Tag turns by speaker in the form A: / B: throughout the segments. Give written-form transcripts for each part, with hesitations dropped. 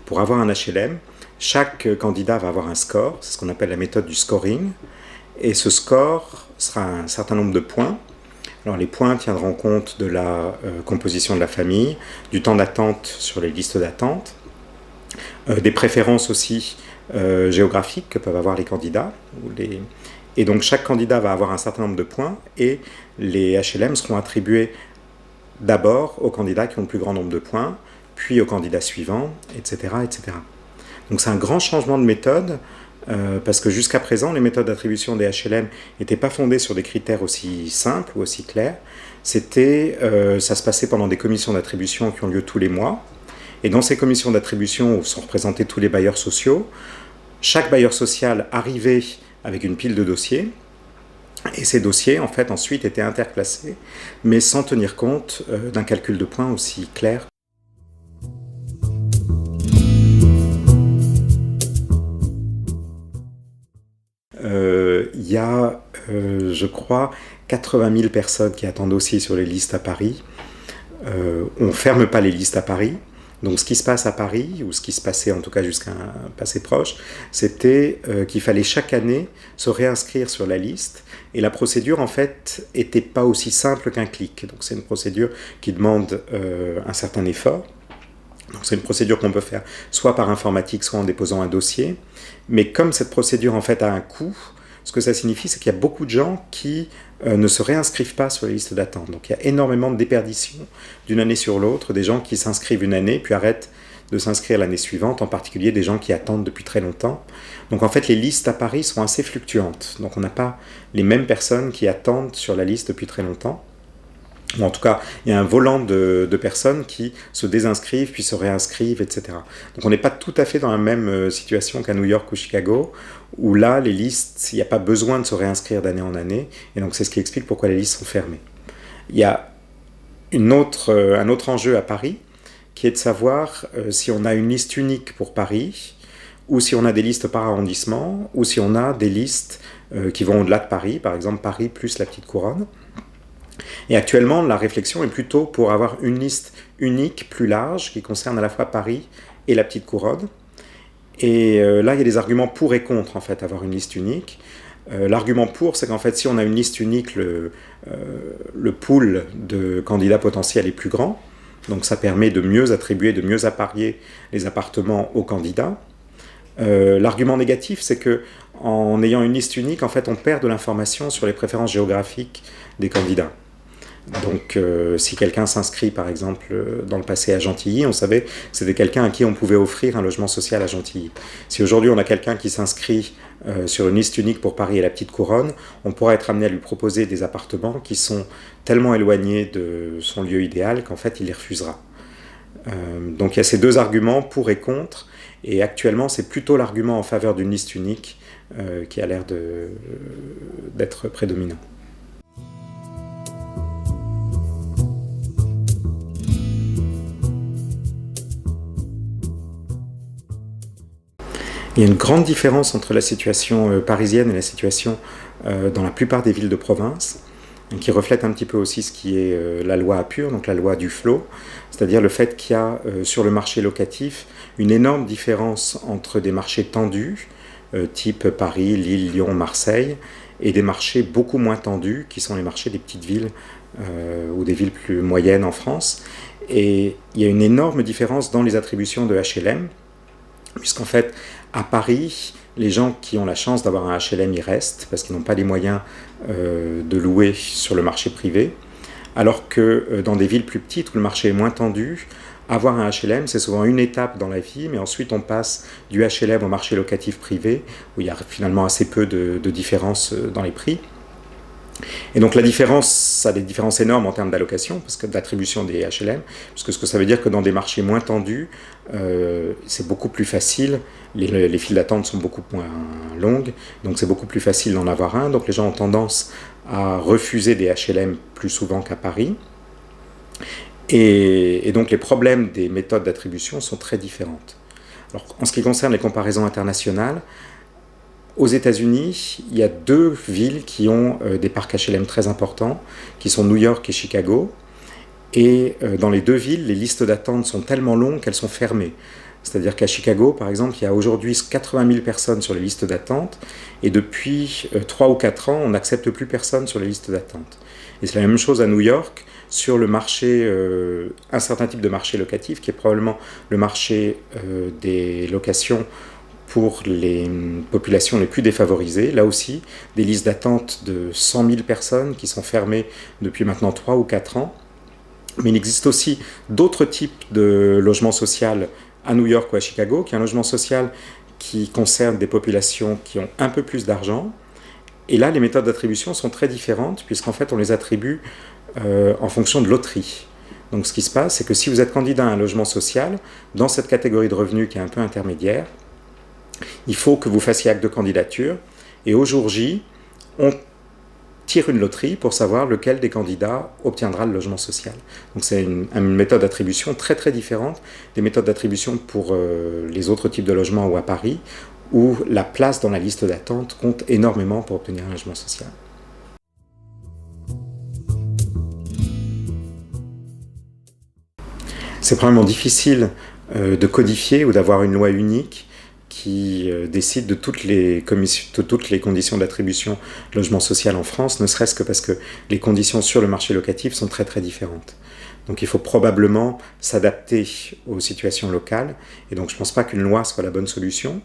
A: pour avoir un HLM, chaque candidat va avoir un score, c'est ce qu'on appelle la méthode du scoring, et ce score sera un certain nombre de points. Alors les points tiendront compte de la composition de la famille, du temps d'attente sur les listes d'attente, des préférences aussi géographiques que peuvent avoir les candidats. Et donc chaque candidat va avoir un certain nombre de points et les HLM seront attribués d'abord aux candidats qui ont le plus grand nombre de points, puis aux candidats suivants, etc. etc. Donc c'est un grand changement de méthode parce que jusqu'à présent, les méthodes d'attribution des HLM n'étaient pas fondées sur des critères aussi simples ou aussi clairs. Ça se passait pendant des commissions d'attribution qui ont lieu tous les mois. Et dans ces commissions d'attribution où sont représentés tous les bailleurs sociaux, chaque bailleur social arrivait avec une pile de dossiers. Et ces dossiers, en fait, ensuite étaient interclassés, mais sans tenir compte d'un calcul de points aussi clair. Il y a, je crois, 80 000 personnes qui attendent aussi sur les listes à Paris. On ne ferme pas les listes à Paris. Donc ce qui se passe à Paris, ou ce qui se passait en tout cas jusqu'à un passé proche, c'était qu'il fallait chaque année se réinscrire sur la liste. Et la procédure, en fait, n'était pas aussi simple qu'un clic. Donc c'est une procédure qui demande un certain effort. Donc c'est une procédure qu'on peut faire soit par informatique, soit en déposant un dossier. Mais comme cette procédure, en fait, a un coût, ce que ça signifie, c'est qu'il y a beaucoup de gens qui ne se réinscrivent pas sur les listes d'attente. Donc il y a énormément de déperditions d'une année sur l'autre, des gens qui s'inscrivent une année, puis arrêtent de s'inscrire l'année suivante, en particulier des gens qui attendent depuis très longtemps. Donc en fait, les listes à Paris sont assez fluctuantes. Donc on n'a pas les mêmes personnes qui attendent sur la liste depuis très longtemps. Ou en tout cas, il y a un volant de personnes qui se désinscrivent, puis se réinscrivent, etc. Donc on n'est pas tout à fait dans la même situation qu'à New York ou Chicago, où là, les listes, il n'y a pas besoin de se réinscrire d'année en année, et donc c'est ce qui explique pourquoi les listes sont fermées. Il y a un autre enjeu à Paris, qui est de savoir si on a une liste unique pour Paris, ou si on a des listes par arrondissement, ou si on a des listes qui vont au-delà de Paris, par exemple Paris plus la petite couronne. Et actuellement, la réflexion est plutôt pour avoir une liste unique, plus large, qui concerne à la fois Paris et la petite couronne. Et là, il y a des arguments pour et contre, en fait, avoir une liste unique. L'argument pour, c'est qu'en fait, si on a une liste unique, le pool de candidats potentiels est plus grand. Donc ça permet de mieux attribuer, de mieux apparier les appartements aux candidats. L'argument négatif, c'est que en ayant une liste unique, en fait, on perd de l'information sur les préférences géographiques des candidats. Donc, si quelqu'un s'inscrit, par exemple, dans le passé à Gentilly, on savait que c'était quelqu'un à qui on pouvait offrir un logement social à Gentilly. Si aujourd'hui on a quelqu'un qui s'inscrit sur une liste unique pour Paris et la Petite Couronne, on pourra être amené à lui proposer des appartements qui sont tellement éloignés de son lieu idéal qu'en fait il les refusera. Donc il y a ces deux arguments pour et contre, et actuellement c'est plutôt l'argument en faveur d'une liste unique qui a l'air d'être prédominant. Il y a une grande différence entre la situation parisienne et la situation dans la plupart des villes de province, qui reflète un petit peu aussi ce qui est la loi APUR, donc la loi du flot, c'est-à-dire le fait qu'il y a sur le marché locatif une énorme différence entre des marchés tendus, type Paris, Lille, Lyon, Marseille, et des marchés beaucoup moins tendus, qui sont les marchés des petites villes ou des villes plus moyennes en France. Et il y a une énorme différence dans les attributions de HLM, puisqu'en fait, à Paris, les gens qui ont la chance d'avoir un HLM y restent, parce qu'ils n'ont pas les moyens de louer sur le marché privé, alors que dans des villes plus petites où le marché est moins tendu, avoir un HLM, c'est souvent une étape dans la vie, mais ensuite on passe du HLM au marché locatif privé, où il y a finalement assez peu de différence dans les prix. Et donc la différence, ça a des différences énormes en termes d'allocation, parce que d'attribution des HLM, parce que ce que ça veut dire que dans des marchés moins tendus, c'est beaucoup plus facile, les files d'attente sont beaucoup moins longues, donc c'est beaucoup plus facile d'en avoir un, donc les gens ont tendance à refuser des HLM plus souvent qu'à Paris. Et donc les problèmes des méthodes d'attribution sont très différentes. Alors, en ce qui concerne les comparaisons internationales, aux États-Unis, il y a deux villes qui ont des parcs HLM très importants, qui sont New York et Chicago. Et dans les deux villes, les listes d'attente sont tellement longues qu'elles sont fermées. C'est-à-dire qu'à Chicago, par exemple, il y a aujourd'hui 80 000 personnes sur les listes d'attente, et depuis 3 ou 4 ans, on n'accepte plus personne sur les listes d'attente. Et c'est la même chose à New York, sur le marché, un certain type de marché locatif, qui est probablement le marché des locations pour les populations les plus défavorisées. Là aussi, des listes d'attente de 100 000 personnes qui sont fermées depuis maintenant 3 ou 4 ans. Mais il existe aussi d'autres types de logements sociaux à New York ou à Chicago, qui est un logement social qui concerne des populations qui ont un peu plus d'argent. Et là, les méthodes d'attribution sont très différentes, puisqu'en fait, on les attribue en fonction de loterie. Donc ce qui se passe, c'est que si vous êtes candidat à un logement social, dans cette catégorie de revenus qui est un peu intermédiaire, il faut que vous fassiez acte de candidature, et au jour J, on tire une loterie pour savoir lequel des candidats obtiendra le logement social. Donc c'est une méthode d'attribution très très différente des méthodes d'attribution pour les autres types de logements ou à Paris, où la place dans la liste d'attente compte énormément pour obtenir un logement social. C'est probablement difficile de codifier ou d'avoir une loi unique qui décide de toutes les conditions d'attribution de logement social en France, ne serait-ce que parce que les conditions sur le marché locatif sont très très différentes. Donc il faut probablement s'adapter aux situations locales, et donc je ne pense pas qu'une loi soit la bonne solution.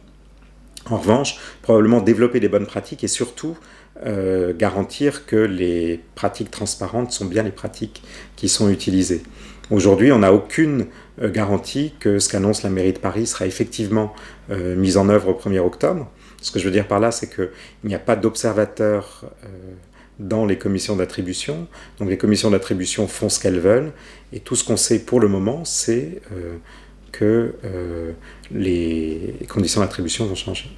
A: En revanche, probablement développer des bonnes pratiques et surtout garantir que les pratiques transparentes sont bien les pratiques qui sont utilisées. Aujourd'hui, on n'a aucune garantie que ce qu'annonce la mairie de Paris sera effectivement mis en œuvre au 1er octobre. Ce que je veux dire par là, c'est qu'il n'y a pas d'observateurs dans les commissions d'attribution. Donc les commissions d'attribution font ce qu'elles veulent, et tout ce qu'on sait pour le moment, c'est que les conditions d'attribution vont changer.